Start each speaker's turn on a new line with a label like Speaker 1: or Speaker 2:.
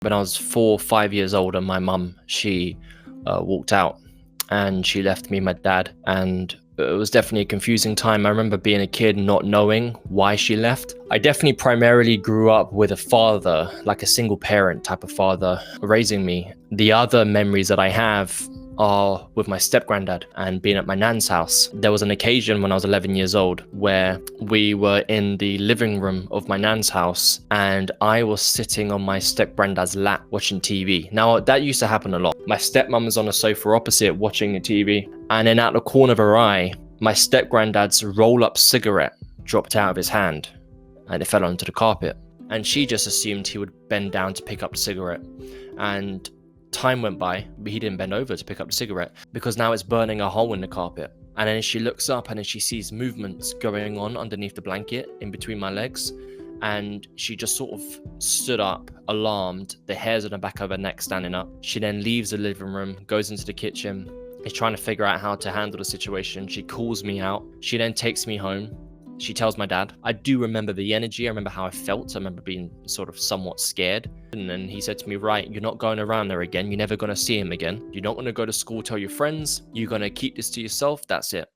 Speaker 1: When I was 4 or 5 years old, and my mum, she walked out and she left me and my dad, and it was definitely a confusing time. I remember being a kid not knowing why she left. I definitely primarily grew up with a father, like a single parent type of father raising me. The other memories that I have are with my step-granddad and being at my nan's house. There was an occasion when I was 11 years old where we were in the living room of my nan's house and I was sitting on my step-granddad's lap watching TV. Now, that used to happen a lot. My stepmom was on a sofa opposite watching the TV, and then out the corner of her eye, my step-granddad's roll-up cigarette dropped out of his hand and it fell onto the carpet. And she just assumed he would bend down to pick up the cigarette. And time went by, but he didn't bend over to pick up the cigarette because now it's burning a hole in the carpet. And then she looks up and then she sees movements going on underneath the blanket in between my legs. And she just sort of stood up, alarmed, the hairs on the back of her neck standing up. She then leaves the living room, goes into the kitchen, is trying to figure out how to handle the situation. She calls me out. She then takes me home. She tells my dad. I do remember the energy. I remember how I felt. I remember being sort of somewhat scared. And then he said to me, right, you're not going around there again. You're never going to see him again. You're not going to go to school, tell your friends. You're going to keep this to yourself. That's it.